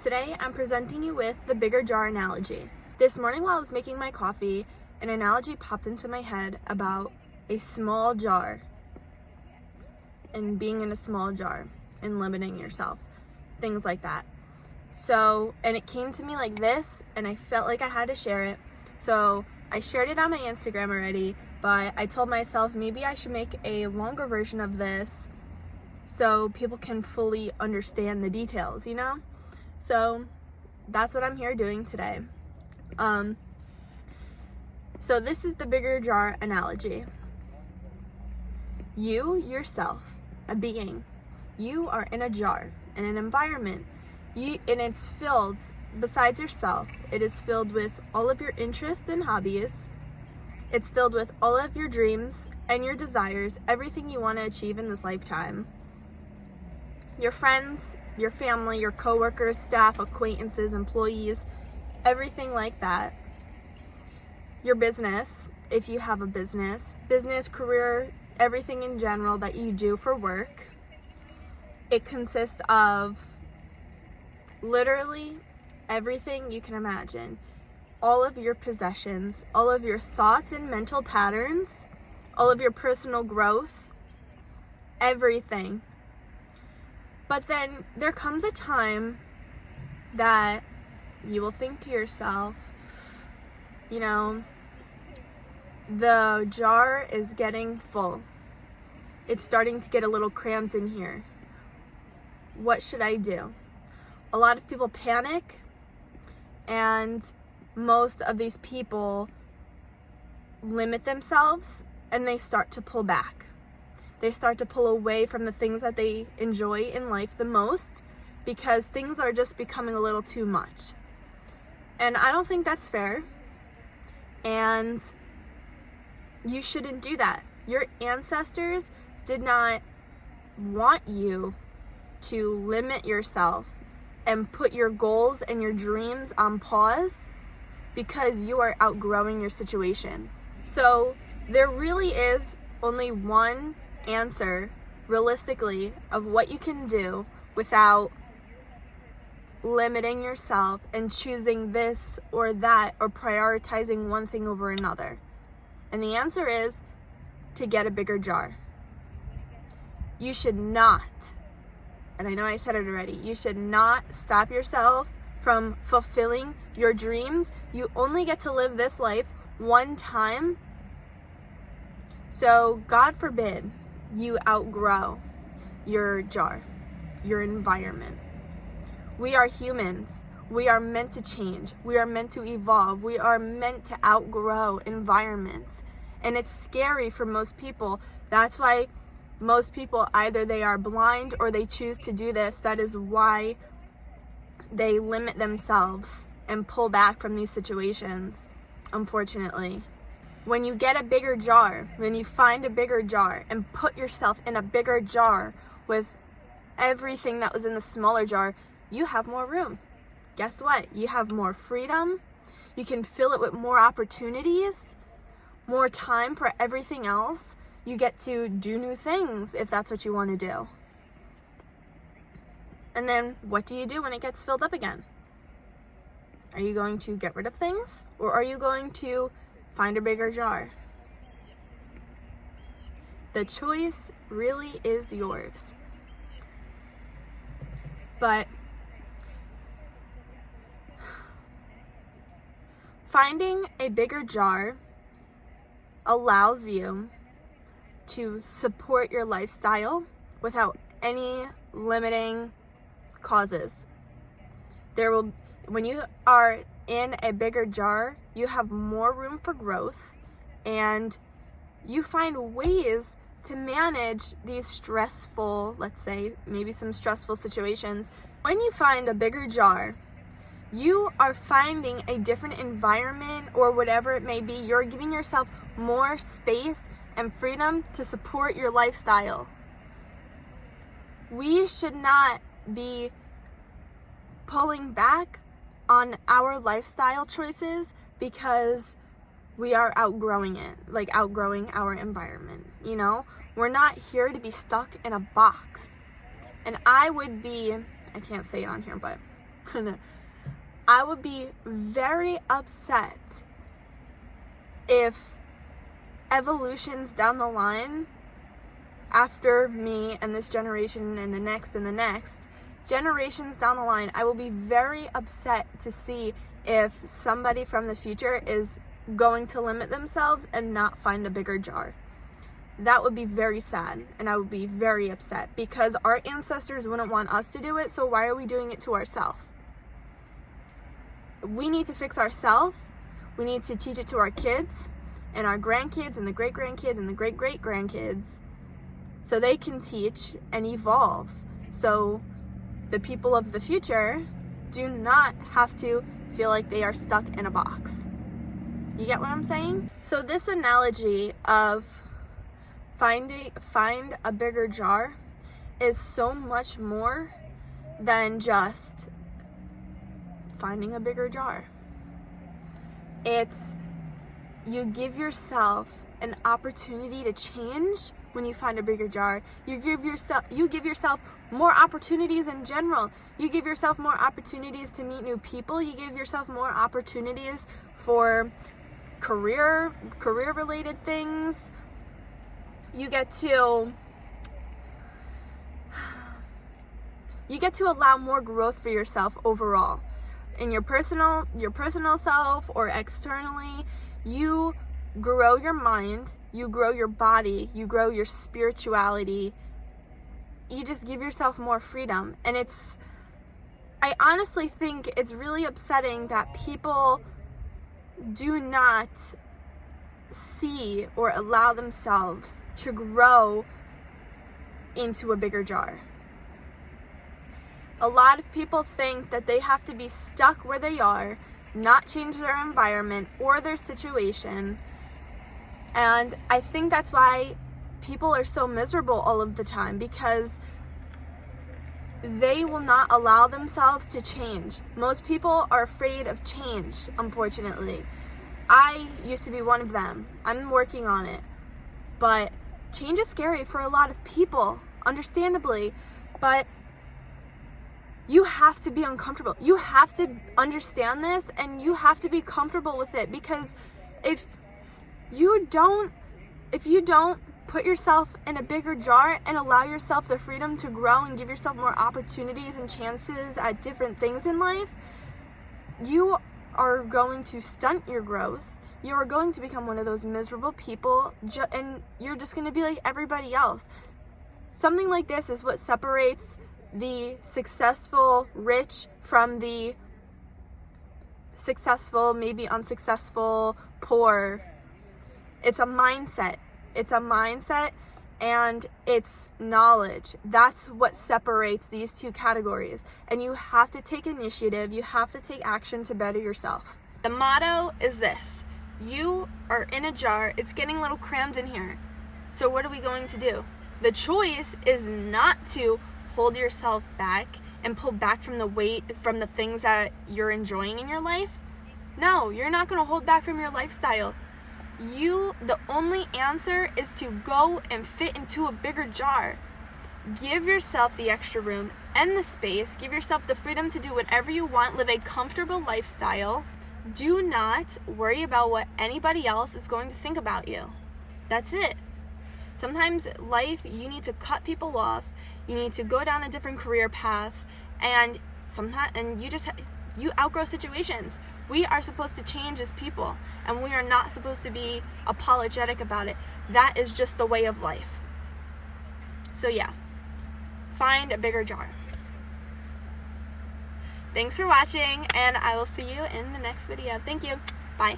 Today I'm presenting you with the bigger jar analogy. This morning while I was making my coffee, an analogy popped into my head about a small jar and being in a small jar and limiting yourself, things like that. And it came to me like this, and I felt like I had to share it. So I shared it on my Instagram already, but I told myself maybe I should make a longer version of this so people can fully understand the details, you know? So that's what I'm here doing today. So this is the bigger jar analogy. You, yourself, a being, you are in a jar, in an environment, and it's filled, besides yourself, it is filled with all of your interests and hobbies. It's filled with all of your dreams and your desires, everything you want to achieve in this lifetime. Your friends, your family, your coworkers, staff, acquaintances, employees, everything like that. Your business, if you have a business, career, everything in general that you do for work. It consists of literally everything you can imagine. All of your possessions, all of your thoughts and mental patterns, all of your personal growth, everything. But then there comes a time that you will think to yourself, you know, the jar is getting full. It's starting to get a little cramped in here. What should I do? A lot of people panic, and most of these people limit themselves and they start to pull back. They start to pull away from the things that they enjoy in life the most because things are just becoming a little too much. And I don't think that's fair. And you shouldn't do that. Your ancestors did not want you to limit yourself and put your goals and your dreams on pause because you are outgrowing your situation. So there really is only one answer realistically of what you can do without limiting yourself and choosing this or that or prioritizing one thing over another. And the answer is to get a bigger jar. You should not, and I know I said it already, you should not stop yourself from fulfilling your dreams. You only get to live this life one time. So God forbid you outgrow your jar, your environment. We are humans. We are meant to change. We are meant to evolve. We are meant to outgrow environments. And it's scary for most people. That's why most people, either they are blind or they choose to do this. That is why they limit themselves and pull back from these situations, unfortunately. When you get a bigger jar, when you find a bigger jar and put yourself in a bigger jar with everything that was in the smaller jar, you have more room. Guess what? You have more freedom. You can fill it with more opportunities, more time for everything else. You get to do new things if that's what you want to do. And then what do you do when it gets filled up again? Are you going to get rid of things, or are you going to find a bigger jar? The choice really is yours. But finding a bigger jar allows you to support your lifestyle without any limiting causes. When you are in a bigger jar, you have more room for growth, and you find ways to manage these stressful, let's say, maybe some stressful situations. When you find a bigger jar, you are finding a different environment or whatever it may be. You're giving yourself more space and freedom to support your lifestyle. We should not be pulling back on our lifestyle choices because we are outgrowing it, like outgrowing our environment, you know? We're not here to be stuck in a box. And I can't say it on here, but I would be very upset if evolutions down the line, after me and this generation and the next generations down the line, I will be very upset to see if somebody from the future is going to limit themselves and not find a bigger jar. That would be very sad, and I would be very upset, because our ancestors wouldn't want us to do it, so why are we doing it to ourselves? We need to fix ourselves. We need to teach it to our kids and our grandkids and the great-grandkids and the great-great-grandkids, so they can teach and evolve, so the people of the future do not have to feel like they are stuck in a box. You get what I'm saying? So this analogy of find a bigger jar is so much more than just finding a bigger jar. It's, you give yourself an opportunity to change when you find a bigger jar. You give yourself more opportunities in general. You give yourself more opportunities to meet new people. You give yourself more opportunities for career related things. You get to allow more growth for yourself overall. In your personal self or externally, you grow your mind, you grow your body, you grow your spirituality. You just give yourself more freedom. And I honestly think it's really upsetting that people do not see or allow themselves to grow into a bigger jar. A lot of people think that they have to be stuck where they are, not change their environment or their situation. And I think that's why people are so miserable all of the time, because they will not allow themselves to change. Most people are afraid of change, unfortunately. I used to be one of them. I'm working on it. But change is scary for a lot of people, understandably. But you have to be uncomfortable. You have to understand this, and you have to be comfortable with it, because if you don't put yourself in a bigger jar and allow yourself the freedom to grow and give yourself more opportunities and chances at different things in life, you are going to stunt your growth. You are going to become one of those miserable people, and you're just going to be like everybody else. Something like this is what separates the successful rich from the successful, maybe unsuccessful, poor. It's a mindset. It's a mindset, and it's knowledge. That's what separates these two categories. And you have to take initiative. You have to take action to better yourself. The motto is this: you are in a jar. It's getting a little crammed in here. So what are we going to do? The choice is not to hold yourself back and pull back from the weight, from the things that you're enjoying in your life. No, you're not going to hold back from your lifestyle. The only answer is to go and fit into a bigger jar. Give yourself the extra room and the space. Give yourself the freedom to do whatever you want. Live a comfortable lifestyle. Do not worry about what anybody else is going to think about you. That's it. Sometimes life, you need to cut people off. You need to go down a different career path, and you outgrow situations. We are supposed to change as people, and we are not supposed to be apologetic about it. That is just the way of life. So yeah, find a bigger jar. Thanks for watching, and I will see you in the next video. Thank you. Bye.